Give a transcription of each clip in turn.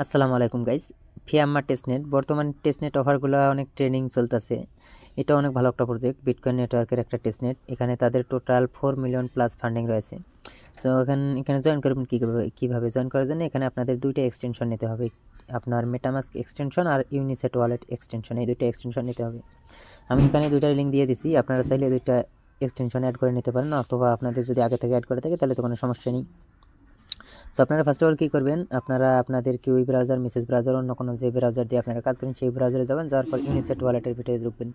আসসালামু আলাইকুম guys. ফিয়াম্মা testnet বর্তমান টেস্টনেট অফারগুলো অনেক ট্রেনিং চলতেছে। এটা অনেক ভালো একটা প্রজেক্ট, বিটকয়েন নেটওয়ার্কের একটা টেস্টনেট। এখানে তাদের টোটাল 4 মিলিয়ন প্লাস ফান্ডিং রয়েছে। সো এখানে জয়েন করবেন কীভাবে জয়েন করার জন্য এখানে আপনাদের দুইটা এক্সটেনশন নিতে হবে। আপনার মেটামাস্ক এক্সটেনশন আর ইউনিসেট ওয়ালেট এক্সটেনশন, এই দুইটা এক্সটেনশন নিতে হবে। আমি এখানে দুইটার লিঙ্ক দিয়ে দিছি, আপনারা চাইলে দুইটা এক্সটেনশন অ্যাড করে নিতে পারেন, অথবা আপনাদের যদি আগে থেকে অ্যাড করে থাকে তাহলে তো কোনো সমস্যা নেই। সো আপনারা ফার্স্ট অফ অল কী করবেন, আপনারা আপনাদের কিউই ব্রাউজার, মেসেজ ব্রাউজার, অন্য কোনো যে ব্রাউজার দিয়ে আপনারা কাজ করেন সেই ব্রাউজারে যাবেন। যাওয়ার পর ইউনিসেট ওয়ালেটের ভিতরে ঢুকবেন,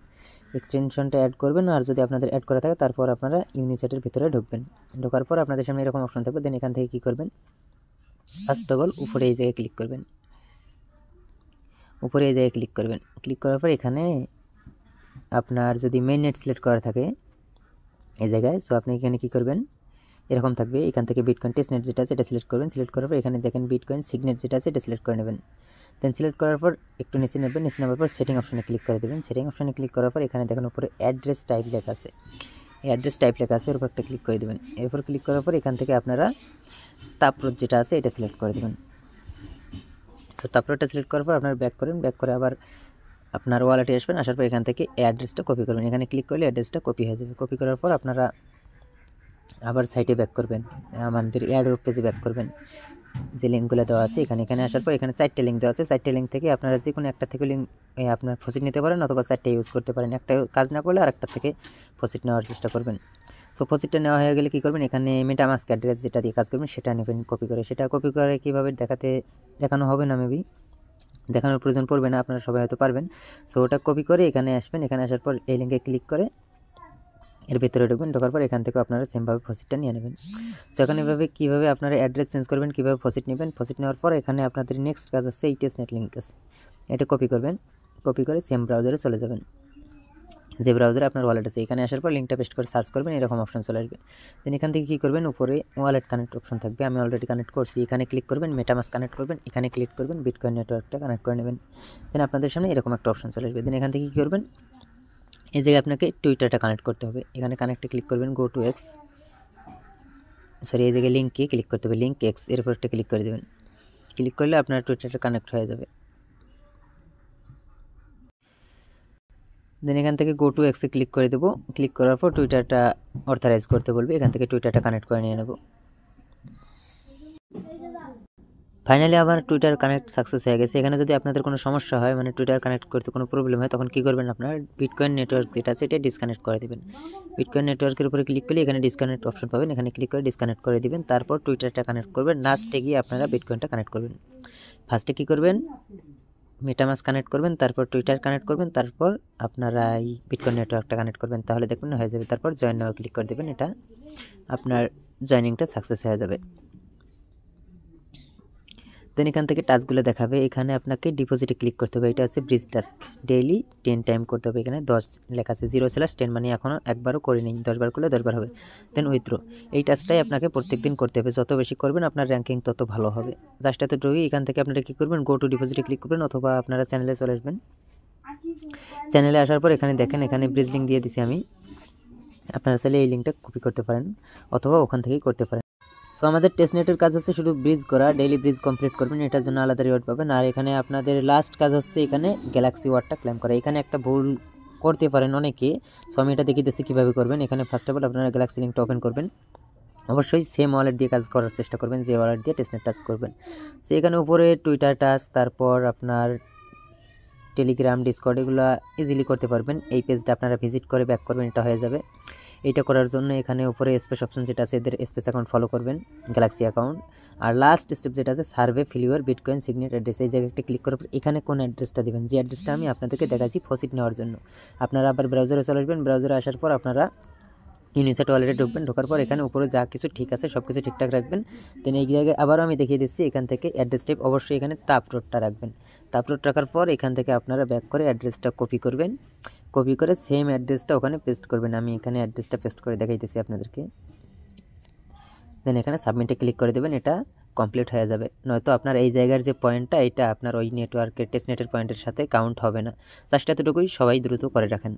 এক্সটেনশনটা অ্যাড করবেন। আর যদি আপনাদের অ্যাড করা থাকে তারপর আপনারা ইউনিসেটের ভিতরে ঢুকবেন। ঢোকার পর আপনাদের সামনে এরকম অপশন থাকবে। দেন এখান থেকে কী করবেন, ফার্স্ট অফ অল উপরে এই জায়গায় ক্লিক করবেন। উপরে এই জায়গায় ক্লিক করবেন। ক্লিক করার পর এখানে আপনার যদি মেইন নেট সিলেক্ট করা থাকে এই জায়গায়, সো আপনি এখানে কী করবেন, এরকম থাকবে। এখান থেকে বিটকয়েন টেস্টনেট যেটা আছে এটা সিলেক্ট করবেন। সিলেক্ট করার পর এখানে দেখেন বিটকয়েন সিগনেট যেটা আছে এটা সিলেক্ট করে নেবেন। দেন সিলেক্ট করার পর একটু নিচে নেবেন। নিচে নেওয়ার পর সেটিং অপশনে ক্লিক করে দেবেন। সেটিং অপশনে ক্লিক করার পর এখানে দেখেন উপরে অ্যাড্রেস টাইপ লেখা আছে, অ্যাড্রেস টাইপ লেখা আছে, এর উপর একটা ক্লিক করে দেবেন। এরপর ক্লিক করার পর এখান থেকে আপনারা তাপরোড যেটা আছে এটা সিলেক্ট করে দেবেন। সো তাপরোডটা সিলেক্ট করার পর আপনারা ব্যাক করেন। ব্যাক করে আবার আপনার ওয়ালেটে আসবেন। আসার পর এখান থেকে অ্যাড্রেসটা কপি করবেন। এখানে ক্লিক করলে অ্যাড্রেসটা কপি হয়ে যাবে। কপি করার পর আপনারা আবার সাইটে ব্যাক করবেন, আমাদের এয়ারড্রপ পেজে ব্যাক করবেন। যে লিঙ্কগুলো দেওয়া আছে এখানে আসার পর এখানে 4টে লিঙ্ক দেওয়া আছে। 4টে লিঙ্ক থেকে আপনারা যে কোনো একটা থেকে লিঙ্ক আপনার ফসিট নিতে পারেন, অথবা 4টে ইউজ করতে পারেন। একটা কাজ না করলে আরেকটা থেকে ফসিট নেওয়ার চেষ্টা করবেন। সো ফসিটটা নেওয়া হয়ে গেলে কী করবেন, এখানে মেটামাস্ক অ্যাড্রেস যেটা দিয়ে কাজ করবেন সেটা নেবেন কপি করে। সেটা কপি করে কীভাবে দেখানো হবে না, মেবি দেখানোর প্রয়োজন পড়বে না, আপনারা সবাই হয়তো পারবেন। সো ওটা কপি করে এখানে আসবেন। এখানে আসার পর এই লিঙ্কে ক্লিক করে এর ভিতরে ঢুকবেন। ঢোকার পর এখান থেকে আপনারা সেমভাবে ফসিটটা নিয়ে নেবেন। সো এখানে এভাবে কীভাবে আপনারা অ্যাড্রেস চেঞ্জ করবেন, কীভাবে ফসিট নেবেন। ফসিট নেওয়ার পর এখানে আপনাদের নেক্সট কাজ হচ্ছে এই টেস্টনেট লিঙ্ক আছে, এটা কপি করবেন। কপি করে সেম ব্রাউজারে চলে যাবেন, যে ব্রাউজারে আপনার ওয়ালেট আছে। এখানে আসার পর লিঙ্কটা পেস্ট করে সার্চ করবেন, এরকম অপশন চলে আসবে। দেন এখান থেকে কী করবেন, উপরে ওয়ালেট কানেক্ট অপশন থাকবে, আমি অলরেডি কানেক্ট করছি। এখানে ক্লিক করবেন, মেটামাস্ক কানেক্ট করবেন। এখানে ক্লিক করবেন, বিটকয়েন নেটওয়ার্কটা কানেক্ট করে নেবেন। দেন আপনাদের সামনে এরকম একটা অপশন চলে আসবে। দেন এখান থেকে কী করবেন, এই জায়গায় আপনাকে টুইটারটা কানেক্ট করতে হবে। এখানে কানেক্টে ক্লিক করবেন, গো টু এক্স, সরি এই জায়গায় লিঙ্কে ক্লিক করতে হবে, লিঙ্ক এক্স, এর উপর একটা ক্লিক করে দেবেন। ক্লিক করলে আপনার টুইটারটা কানেক্ট হয়ে যাবে। দেন এখান থেকে গো টু এক্সে ক্লিক করে দেবো। ক্লিক করার পর টুইটারটা অথরাইজ করতে বলবে, এখান থেকে টুইটারটা কানেক্ট করে নিয়ে নেব। ফাইনালি আবার টুইটার কানেক্ট সাকসেস হয়ে গেছে। এখানে যদি আপনাদের কোনো সমস্যা হয়, মানে টুইটার কানেক্ট করতে কোনো প্রবলেম হয়, তখন কী করবেন, আপনার বিটকয়েন নেটওয়ার্ক যেটা আছে এটা ডিসকানেক্ট করে দেবেন। বিটকয়েন নেটওয়ার্কের উপরে ক্লিক করলে এখানে ডিসকানেক্ট অপশন পাবেন, এখানে ক্লিক করে ডিসকানেক্ট করে দিবেন। তারপর টুইটারটা কানেক্ট করবেন। লাস্টে গিয়ে আপনারা বিটকয়েনটা কানেক্ট করবেন। ফার্স্টে কী করবেন, মেটামাস্ক কানেক্ট করবেন, তারপর টুইটার কানেক্ট করবেন, তারপর আপনারা এই বিটকয়েন নেটওয়ার্কটা কানেক্ট করবেন, তাহলে দেখবেন হয়ে যাবে। তারপর জয়েন নাও ক্লিক করে দেবেন, এটা আপনার জয়েনিংটা সাকসেস হয়ে যাবে। দেন এখান থেকে টাস্কগুলো দেখাবে। এখানে আপনাকে ডিপোজিটে ক্লিক করতে হবে, এটা হচ্ছে ব্রিজ টাস্ক, ডেইলি 10 টাইম করতে হবে। এখানে 10 লেখা আছে, 0/10 মানে এখনও একবারও করে নিন, 10 বার করলে 10 বার হবে। দেন উইথড্র, এই টাস্কটাই আপনাকে প্রত্যেক দিন করতে হবে। যত বেশি করবেন আপনার র্যাঙ্কিং তত ভালো হবে। জাস্ট এতটুকুই। এখান থেকে আপনারা কী করবেন, গো টু ডিপোজিটে ক্লিক করবেন, অথবা আপনারা চ্যানেলে চলে আসবেন। চ্যানেলে আসার পর এখানে দেখেন, এখানে ব্রিজ লিঙ্ক দিয়ে দিছি আমি, আপনারা চাইলে এই লিঙ্কটা কপি করতে পারেন, অথবা ওখান থেকেই করতে পারেন। সো আমাদের টেস্টনেটের কাজ হচ্ছে শুধু ব্রিজ করা, ডেইলি ব্রিজ কমপ্লিট করবেন, এটার জন্য আলাদা রিওয়ার্ড পাবেন। আর এখানে আপনাদের লাস্ট কাজ হচ্ছে এখানে গ্যালাক্সি ওয়ার্ডটা ক্লেম করা। এখানে একটা ভুল করতে পারেন অনেকে, সো আমি এটা দেখিয়ে দিচ্ছি কীভাবে করবেন। এখানে ফার্স্ট অফ অল আপনারা গ্যালাক্সি লিঙ্কটা ওপেন করবেন। অবশ্যই সেম ওয়ালেট দিয়ে কাজ করার চেষ্টা করবেন, যে ওয়ালেট দিয়ে টেস্টনেট টাচ করবেন। সো এখানে উপরে টুইটার টাচ, তারপর আপনার টেলিগ্রাম, ডিসকর্ড, এগুলো ইজিলি করতে পারবেন। এই পেজটা আপনারা ভিজিট করে ব্যাক করবেন, এটা হয়ে যাবে। এইটা করার জন্য এখানে উপরে স্পেস অপশন যেটা আছে, এদের স্পেস অ্যাকাউন্ট ফলো করবেন, গ্যালাক্সি অ্যাকাউন্ট। আর লাস্ট স্টেপ যেটা আছে সার্ভে ফিলিওর বিটকয়েন সিগনেট অ্যাড্রেস, এই জায়গাটা ক্লিক করার পর এখানে কোন অ্যাড্রেসটা দেবেন, যে অ্যাড্রেসটা আমি আপনাদেরকে দেখাচ্ছি ফসিট নেওয়ার জন্য। আপনারা আবার ব্রাউজারে চলে আসবেন। ব্রাউজারে আসার পর আপনারা ইউনিসেট ওয়ালেটে ঢুকবেন। ঢোকার পর এখানে উপরে যা কিছু ঠিক আছে সব কিছু ঠিকঠাক রাখবেন। দেন এই জায়গায় আবারও আমি দেখিয়ে দিচ্ছি, এখান থেকে অ্যাড্রেস টাইপ অবশ্যই এখানে তাপরোডটা রাখবেন। তাপরোড রাখার পর এখান থেকে আপনারা ব্যাক করে অ্যাড্রেসটা কপি করবেন। কপি করে সেম অ্যাড্রেসটা ওখানে পেস্ট করবেন। আমি এখানে অ্যাড্রেসটা পেস্ট করে দেখাইতেছি আপনাদেরকে। দেন এখানে সাবমিটে ক্লিক করে দেবেন, এটা কমপ্লিট হয়ে যাবে। নয়তো আপনার এই জায়গার যে পয়েন্টটা, এটা আপনার ওই নেটওয়ার্কের টেস্টনেটের পয়েন্টের সাথে কাউন্ট হবে না। জাস্ট এতটুকুই, সবাই দ্রুত করে রাখেন।